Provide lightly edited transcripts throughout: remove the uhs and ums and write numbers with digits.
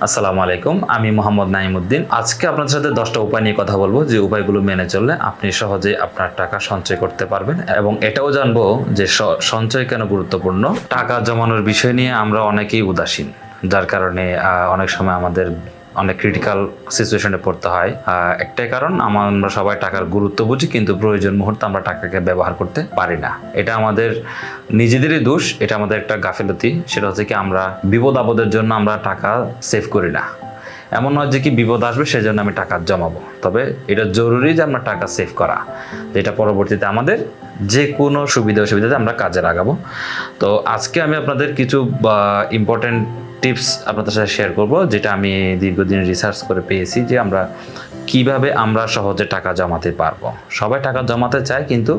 আসসালামু আলাইকুম, আমি মোহাম্মদ নাইমুদ্দিন। আজকে আপনাদের সাথে 10টা উপায় নিয়ে কথা বলবো, যে উপায়গুলো মেনে চললে আপনি সহজেই আপনার টাকা সঞ্চয় করতে পারবেন, এবং এটাও জানবো যে সঞ্চয় কেন গুরুত্বপূর্ণ। টাকা জমানোর বিষয় নিয়ে আমরা অনেকেই উদাসীন, যার কারণে অনেক সময় আমাদের অনেক ক্রিটিক্যাল সিচুয়েশনে পড়তে হয়। একটাই কারণ, আমরা সবাই টাকার গুরুত্ব বুঝি, কিন্তু প্রয়োজন মুহূর্তে আমরা টাকাকে ব্যবহার করতে পারি না। এটা আমাদের নিজেদেরই দোষ, এটা আমাদের একটা গাফিলতি। সেটা হচ্ছে কি, আমরা বিপদ আপদের জন্য আমরা টাকা সেভ করি না। এমন নয় যে কি বিপদ আসবে সেজন্য আমি টাকা জমাবো, তবে এটা জরুরি যে আমরা টাকা সেভ করা, যেটা পরবর্তীতে আমাদের যে কোনো সুবিধা অসুবিধাতে আমরা কাজে লাগাবো। তো আজকে আমি আপনাদের কিছু ইম্পর্টেন্ট টিপস আপনাদের সাথে শেয়ার করব, যেটা আমি দীর্ঘদিন রিসার্চ করে পেয়েছি, যে আমরা কিভাবে আমরা সহজে টাকা জমাতে পারবো। সবাই টাকা জমাতে চায়, কিন্তু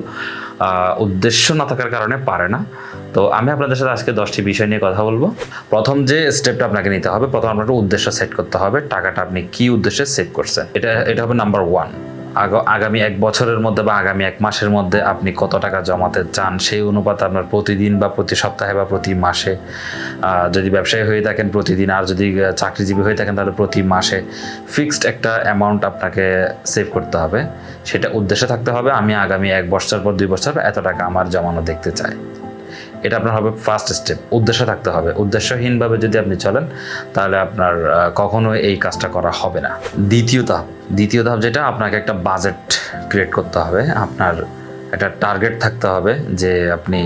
উদ্দেশ্য না থাকার কারণে পারে না। তো আমি আপনাদের সাথে আজকে 10টি বিষয় নিয়ে কথা বলবো। প্রথম যে স্টেপটা আপনাকে নিতে হবে, প্রথম আপনার উদ্দেশ্য সেট করতে হবে, টাকাটা আপনি কি উদ্দেশ্যে সেভ করছেন। এটা হবে নাম্বার 1। আগামী 1 বছরের মধ্যে বা আগামী 1 মাসের মধ্যে আপনি কত টাকা জমাতে চান, সেই অনুপাতে আপনার প্রতিদিন বা প্রতি সপ্তাহে বা প্রতি মাসে, যদি ব্যবসায়ী হয়ে থাকেন প্রতিদিন, আর যদি চাকরিজীবী হয়ে থাকেন তাহলে প্রতি মাসে ফিক্সড একটা অ্যামাউন্ট আপনাকে সেভ করতে হবে। সেটা উদ্দেশ্যে থাকতে হবে, আমি আগামী 1 বছর পর 2 বছর এত টাকা আমার জমানো দেখতে চাই। এটা আপনার হবে ফার্স্ট স্টেপ। উদ্দেশ্য থাকতে হবে। উদ্দেশ্যহীনভাবে যদি আপনি চলেন, তাহলে আপনার কখনো এই কাজটা করা হবে না। দ্বিতীয় ধাপ যেটা, আপনাকে একটা বাজেট ক্রিয়েট করতে হবে। আপনার একটা টার্গেট থাকতে হবে যে আপনি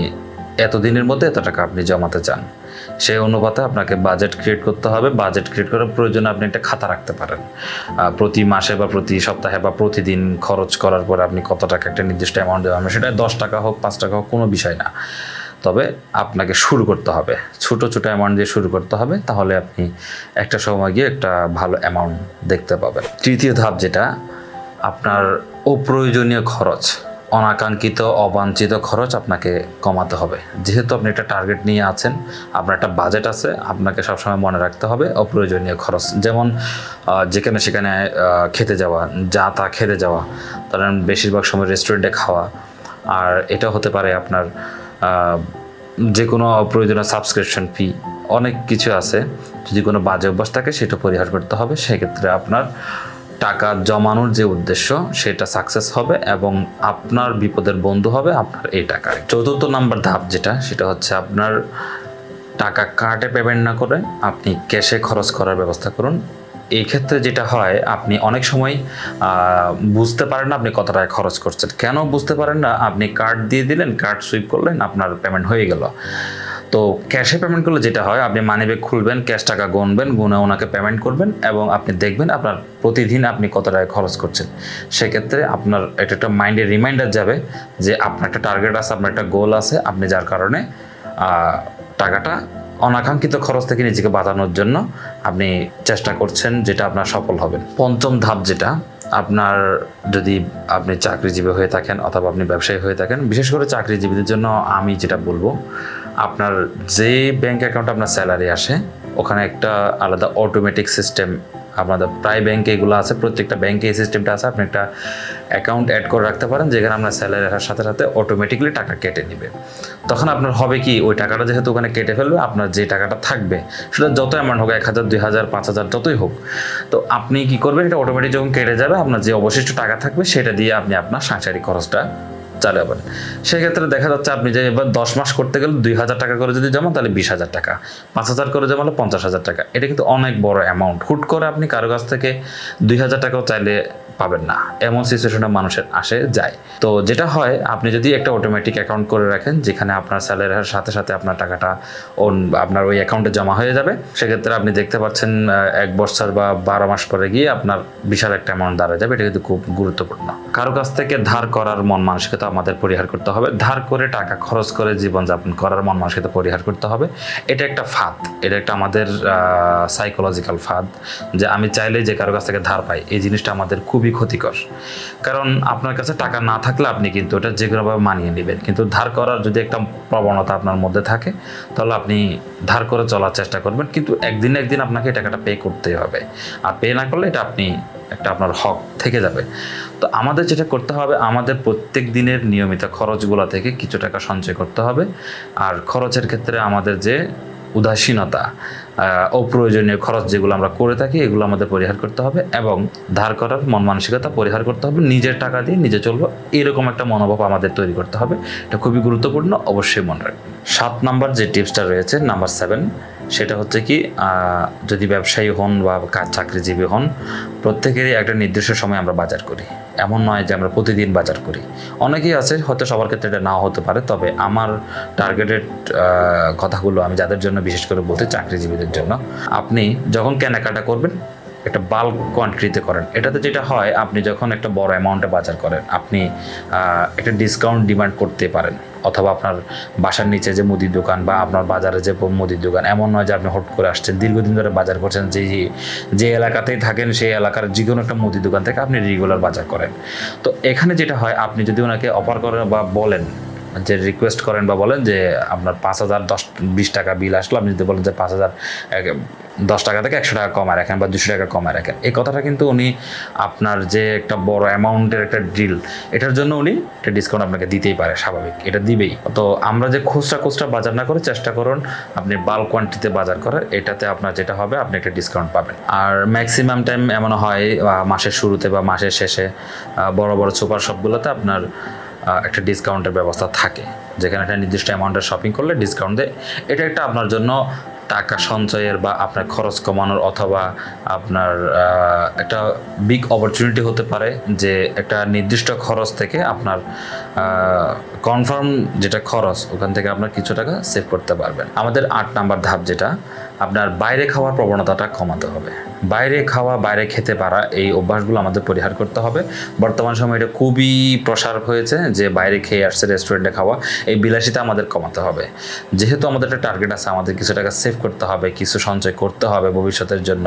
এতদিনের মধ্যে এত টাকা আপনি জমাতে চান। সেই অনুপাতে আপনাকে বাজেট ক্রিয়েট করতে হবে। বাজেট ক্রিয়েট করার প্রয়োজনে আপনি একটা খাতা রাখতে পারেন। প্রতি মাসে বা প্রতি সপ্তাহে বা প্রতিদিন খরচ করার পরে আপনি কত টাকা একটা নির্দিষ্ট অ্যামাউন্ট দেবেন, সেটা 10 টাকা হোক, 5 টাকা হোক, কোনো বিষয় না। তবে আপনাকে শুরু করতে হবে, ছোট ছোট অ্যামাউন্ট দিয়ে শুরু করতে হবে, তাহলে আপনি একটা সময় গিয়ে একটা ভালো অ্যামাউন্ট দেখতে পাবেন। তৃতীয় ধাপ যেটা, আপনার অপ্রয়োজনীয় খরচ, অনাকাঙ্ক্ষিত অবাঞ্ছিত খরচ আপনাকে কমাতে হবে। যেহেতু আপনি একটা টার্গেট নিয়ে আছেন, আপনার একটা বাজেট আছে, আপনাকে সবসময় মনে রাখতে হবে অপ্রয়োজনীয় খরচ, যেমন যেখানে সেখানে খেতে যাওয়া, যা তা খেতে যাওয়া, কারণ বেশিরভাগ সময় রেস্টুরেন্টে খাওয়া। আর এটা হতে পারে আপনার যে কোনো অপ্রয়োজনীয় সাবস্ক্রিপশন ফি, অনেক কিছু আছে। যদি কোনো বাজে অভ্যাস থাকে সেটা পরিহার করতে হবে। সেক্ষেত্রে আপনার টাকা জমানোর যে উদ্দেশ্য সেটা সাকসেস হবে, এবং আপনার বিপদের বন্ধু হবে আপনার এই টাকায়। চতুর্থ নাম্বার ধাপ যেটা, সেটা হচ্ছে আপনার টাকা কার্ডে পেমেন্ট না করে আপনি ক্যাশে খরচ করার ব্যবস্থা করুন। এই ক্ষেত্রে যেটা হয়, আপনি অনেক সময় বুঝতে পারেন না আপনি কত টাকা খরচ করছেন। কেন বুঝতে পারেন না? আপনি কার্ড দিয়ে দিলেন, কার্ড সুইপ করলেন, আপনার পেমেন্ট হয়ে গেল। তো ক্যাশে পেমেন্ট করলে যেটা হয়, আপনি মানিব্যাগ খুলবেন, ক্যাশ টাকা গুনবেন, গুনে ওনাকে পেমেন্ট করবেন, এবং আপনি দেখবেন আপনার প্রতিদিন আপনি কত টাকা খরচ করছেন। সেক্ষেত্রে আপনার এটা একটা মাইন্ডে রিমাইন্ডার যাবে যে আপনার একটা টার্গেট আছে, আপনার একটা গোল আছে, আপনি যার কারণে টাকাটা অনাকাঙ্ক্ষিত খরচ থেকে নিজেকে বাঁচানোর জন্য আপনি চেষ্টা করছেন, যেটা আপনার সফল হবেন। পঞ্চম ধাপ যেটা, আপনার যদি আপনি চাকরিজীবী হয়ে থাকেন অথবা আপনি ব্যবসায়ী হয়ে থাকেন, বিশেষ করে চাকরিজীবীদের জন্য আমি যেটা বলবো, আপনার যে ব্যাংক অ্যাকাউন্টে আপনার স্যালারি আসে, ওখানে একটা আলাদা অটোমেটিক সিস্টেম, আপনাদের প্রায় ব্যাংকে এগুলো আছে, প্রত্যেকটা ব্যাংকে এই সিস্টেমটা আছে। আপনি একটা অ্যাকাউন্ট অ্যাড করে রাখতে পারেন, যেখানে আপনার স্যালারি আসার সাথে সাথে অটোমেটিকলি টাকা কেটে নেবে। তখন আপনার হবে কি, ওই টাকাটা যেহেতু ওখানে কেটে ফেলবে, আপনার যে টাকাটা থাকবে সেটা যত অ্যামাউন্ট হোক, 1000, 2000, 5000, যতই হোক, তো আপনি কি করবেন, এটা অটোমেটিক যখন কেটে যাবে, আপনার যে অবশিষ্ট টাকা থাকবে সেটা দিয়ে আপনি আপনার সাংসারিক খরচটা চালাবেন। সেক্ষেত্রে দেখা যাচ্ছে আপনি যে এবার 10 মাস করতে গেলে 2000 টাকা করে যদি জমান, তাহলে 20,000 টাকা, 5000 করে জমালে 50,000 টাকা। এটা কিন্তু অনেক বড় অ্যামাউন্ট। হুট করে আপনি কারো কাছ থেকে 2000 টাকাও চাইলে পাবেন না, এমন সিচুয়েশনে মানুষের আসে যায়। তো যেটা হয়, আপনি যদি একটা অটোমেটিক অ্যাকাউন্ট করে রাখেন, যেখানে আপনার স্যালারির সাথে সাথে আপনার টাকাটা আপনার ওই অ্যাকাউন্টে জমা হয়ে যাবে, সেক্ষেত্রে আপনি দেখতে পাচ্ছেন 1 বছর বা 12 মাস পরে গিয়ে আপনার বিশাল একটা অ্যামাউন্ট দাঁড়ায় যাবে। এটা কিন্তু খুব গুরুত্বপূর্ণ। কারো কাছ থেকে ধার করার মন মানসিকতা আমাদের পরিহার করতে হবে। ধার করে টাকা খরচ করে জীবনযাপন করার মন মানসিকতা পরিহার করতে হবে। এটা একটা ফাঁদ, এটা একটা আমাদের সাইকোলজিক্যাল ফাঁদ, যে আমি চাইলে যে কারো কাছ থেকে ধার পাই, এই জিনিসটা আমাদের খুবই ক্ষতিকর। কারণ আপনার কাছে টাকা না থাকলে আপনি কিন্তু এটা যে কোনোভাবে মানিয়ে নেবেন, কিন্তু ধার করার যদি একটা প্রবণতা আপনার মধ্যে থাকে, তাহলে আপনি ধার করে চলার চেষ্টা করবেন, কিন্তু একদিন একদিন আপনাকে এই টাকাটা পে করতেই হবে। আর পে না করলে এটা আপনি একটা আপনার হক থেকে যাবে। তো আমাদের যেটা করতে হবে, আমাদের প্রত্যেক দিনের নিয়মিত খরচগুলো থেকে কিছু টাকা সঞ্চয় করতে হবে। আর খরচের ক্ষেত্রে আমাদের যে উদাসীনতা, অপ্রয়োজনীয় খরচ যেগুলো আমরা করে থাকি এগুলো আমাদের পরিহার করতে হবে এবং ধার করার মন মানসিকতা পরিহার করতে হবে। নিজের টাকা দিয়ে নিজে চলবো এরকম একটা মনোভাব আমাদের তৈরি করতে হবে। এটা খুবই গুরুত্বপূর্ণ, অবশ্যই মনে রাখবেন। 7 নাম্বার যে টিপসটা রয়েছে, নাম্বার 7, সেটা হচ্ছে কি, যদি ব্যবসায়ী হন বা চাকরিজীবী হন, প্রত্যেকেরই একটা নির্দিষ্ট সময় আমরা বাজার করি। এমন নয় যে আমরা প্রতিদিন বাজার করি। অনেকেই আছে, হয়তো সবার ক্ষেত্রে এটা নাও হতে পারে, তবে আমার টার্গেটেড কথাগুলো আমি যাদের জন্য বিশেষ করে বলতে, চাকরিজীবীদের জন্য। আপনি যখন কেনাকাটা করবেন একটা বাল্ক কোয়ান্টিটিতে করেন। এটাতে যেটা হয়, আপনি যখন একটা বড় অ্যামাউন্টে বাজার করেন, আপনি একটা ডিসকাউন্ট ডিমান্ড করতে পারেন, অথবা আপনার বাসার নিচে যে মুদির দোকান বা আপনার বাজারে যে মুদির দোকান, এমন নয় যে আপনি হট করে আসছেন, দীর্ঘদিন ধরে বাজার করছেন, যে এলাকাতেই থাকেন সেই এলাকার যে কোনো একটা মুদির দোকান থেকে আপনি রেগুলার বাজার করেন। তো এখানে যেটা হয়, আপনি যদি ওনাকে অফার করেন বা বলেন, যে রিকোয়েস্ট করেন বা বলেন যে আপনার 5,000 10-20 টাকা বিল আসলো, আপনি যদি বলেন যে 5,000 10 টাকা থেকে 100 টাকা কমায় রাখেন বা 200 টাকা কমায় রাখেন, এই কথাটা কিন্তু উনি আপনার যে একটা বড় অ্যামাউন্টের একটা ডিল, এটার জন্য উনি একটা ডিসকাউন্ট আপনাকে দিতেই পারে, স্বাভাবিক, এটা দিবেই। তো আমরা যে খুচরা বাজার না করে চেষ্টা করুন আপনি বাল্ক কোয়ান্টিটিতে বাজার করার, এটাতে আপনার যেটা হবে, আপনি একটা ডিসকাউন্ট পাবেন। আর ম্যাক্সিমাম টাইম এমন হয় মাসের শুরুতে বা মাসের শেষে বড় বড় সুপার শপগুলোতে আপনার একটা ডিসকাউন্টের ব্যবস্থা থাকে, যেখানে একটা নির্দিষ্ট অ্যামাউন্টের শপিং করলে ডিসকাউন্ট দেয়। এটা একটা আপনার জন্য টাকা সঞ্চয়ের বা আপনার খরচ কমানোর, অথবা আপনার একটা বিগ অপরচুনিটি হতে পারে, যে একটা নির্দিষ্ট খরচ থেকে আপনার কনফার্ম যেটা খরচ, ওখান থেকে আপনার কিছু টাকা সেভ করতে পারবেন। আমাদের 8 নাম্বার ধাপ, যেটা আপনার বাইরে খাওয়ার প্রবণতাটা কমাতে হবে। বাইরে খাওয়া, বাইরে খেতে পারা, এই অভ্যাসগুলো আমাদের পরিহার করতে হবে। বর্তমান সময়ে এটা খুবই প্রসার হয়েছে যে বাইরে খেয়ে আসছে, রেস্টুরেন্টে খাওয়া, এই বিলাসিতা আমাদের কমাতে হবে। যেহেতু আমাদের একটা টার্গেট আছে, আমাদের কিছু টাকা সেভ করতে হবে, কিছু সঞ্চয় করতে হবে ভবিষ্যতের জন্য,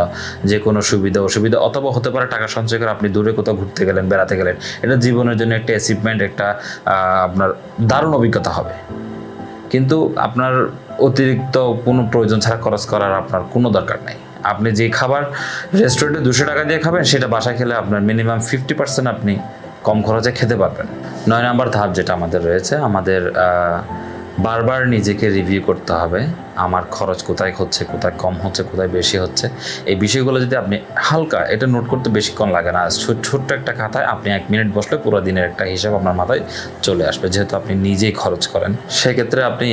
যে কোনো সুবিধা অসুবিধা, অথবা হতে পারে টাকা সঞ্চয় করে আপনি দূরে কোথাও ঘুরতে গেলেন, বেড়াতে গেলেন, এটা জীবনের জন্য একটা অ্যাচিভমেন্ট, একটা আপনার দারুণ অভিজ্ঞতা হবে। কিন্তু আপনার অতিরিক্ত কোনো প্রয়োজন ছাড়া খরচ করার আপনার কোনো দরকার নেই। আপনি যে খাবার রেস্টুরেন্টে 200 টাকা দিয়ে খাবেন, সেটা বাসায় খেলে আপনার মিনিমাম 50% আপনি কম খরচে খেতে পারবেন। 9 নাম্বার ধাপ যেটা আমাদের রয়েছে, আমাদের বারবার নিজেকে রিভিউ করতে হবে, আমার খরচ কোথায় হচ্ছে, কোথায় কম হচ্ছে, কোথায় বেশি হচ্ছে। এই বিষয়গুলো যদি আপনি হালকা, এটা নোট করতে বেশিক্ষণ লাগে না, ছোট্ট একটা খাতায় আপনি 1 মিনিট বসলে পুরো দিনের একটা হিসাব আপনার মাথায় চলে আসবে, যেহেতু আপনি নিজেই খরচ করেন। সেক্ষেত্রে আপনি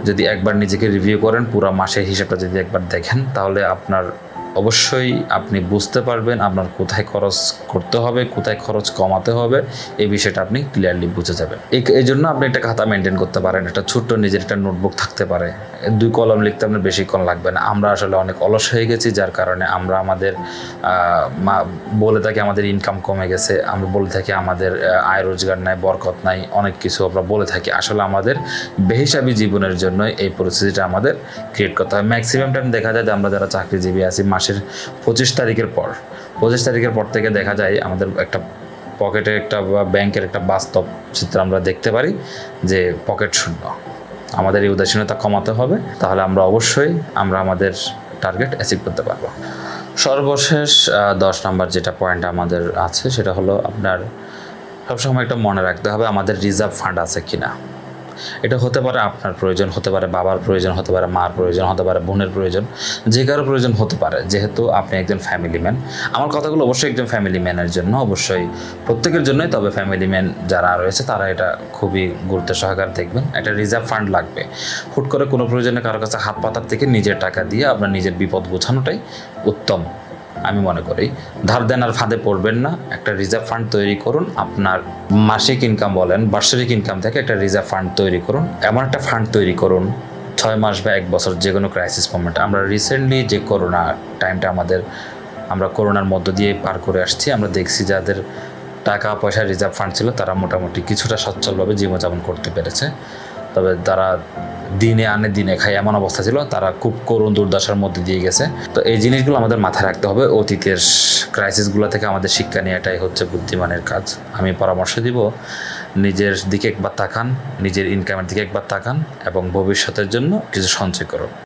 যদি একবার নিজেকে রিভিউ করেন, পুরো মাসের হিসাবটা যদি একবার দেখেন, তাহলে আপনার অবশ্যই আপনি বুঝতে পারবেন আপনার কোথায় খরচ করতে হবে, কোথায় খরচ কমাতে হবে, এই বিষয়টা আপনি ক্লিয়ারলি বুঝে যাবেন। এই জন্য আপনি একটা খাতা মেনটেন করতে পারেন, একটা ছোট্ট নিজের একটা নোটবুক থাকতে পারে। 2 কলম লিখতে আপনার বেশিক্ষণ লাগবে না। আমরা আসলে অনেক অলস হয়ে গেছি, যার কারণে আমরা আমাদের বলে থাকি আমাদের ইনকাম কমে গেছে, আমরা বলে থাকি আমাদের আয় রোজগার নাই, বরকত নাই, অনেক কিছু আমরা বলে থাকি। আসলে আমাদের বেহিসাবি জীবনের জন্য এই পরিস্থিতিটা আমাদের ক্রিয়েট করতে হয়। ম্যাক্সিমাম টাইম দেখা যায় যে আমরা যারা চাকরিজীবী আছি, মাসের 25 তারিখের পর থেকে দেখা যায় আমাদের একটা পকেটে একটা বা ব্যাংকের একটা বাস্তব চিত্র আমরা দেখতে পারি যে পকেট শূন্য। আমাদের এই উদাসীনতা কমাতে হবে, তাহলে আমরা অবশ্যই আমাদের টার্গেট অ্যাচিভ করতে পারবো। সর্বশেষ 10 নাম্বার যেটা পয়েন্ট আমাদের আছে, সেটা হলো আপনার সবসময় একটা মনে রাখতে হবে আমাদের রিজার্ভ ফান্ড আছে কিনা। এটা হতে পারে আপনার প্রয়োজন, হতে পারে বাবার প্রয়োজন, হতে পারে মার প্রয়োজন, হতে পারে বোনের প্রয়োজন, যে কারো প্রয়োজন হতে পারে। যেহেতু আপনি একজন ফ্যামিলি ম্যান, আমার কথাগুলো অবশ্যই একজন ফ্যামিলি ম্যানের জন্য, অবশ্যই প্রত্যেকের জন্যই, তবে ফ্যামিলি ম্যান যারা রয়েছে তারা এটা খুবই গুরুত্ব সহকারে দেখবেন। একটা রিজার্ভ ফান্ড লাগবে। হুট করে কোনো প্রয়োজনে কারোর কাছে হাত পাতার থেকে নিজের টাকা দিয়ে আপনার নিজের বিপদ বোঝানোটাই উত্তম আমি মনে করি। ধার দেনার ফাঁদে পড়বেন না, একটা রিজার্ভ ফান্ড তৈরি করুন। আপনার মাসিক ইনকাম বলেন, বার্ষিক ইনকাম থেকে একটা রিজার্ভ ফান্ড তৈরি করুন। এমন একটা ফান্ড তৈরি করুন 6 মাস বা 1 বছর, যে কোনো ক্রাইসিস মোমেন্টে। আমরা রিসেন্টলি যে করোনা টাইমটা আমরা করোনার মধ্য দিয়ে পার করে আসছি, আমরা দেখছি যাদের টাকা পয়সা রিজার্ভ ফান্ড ছিল তারা মোটামুটি কিছুটা সচ্ছলভাবে জীবনযাপন করতে পেরেছে। তবে তারা দিনে আনে দিনে খায় এমন অবস্থা ছিল, তারা খুব করুণ দুর্দশার মধ্যে দিয়ে গেছে। তো এই জিনিসগুলো আমাদের মাথায় রাখতে হবে। অতীতের ক্রাইসিসগুলো থেকে আমাদের শিক্ষা নিয়ে, এটাই হচ্ছে বুদ্ধিমানের কাজ। আমি পরামর্শ দিব, নিজের দিকে একবার তাকান, নিজের ইনকামের দিকে একবার তাকান এবং ভবিষ্যতের জন্য কিছু সঞ্চয় করুন।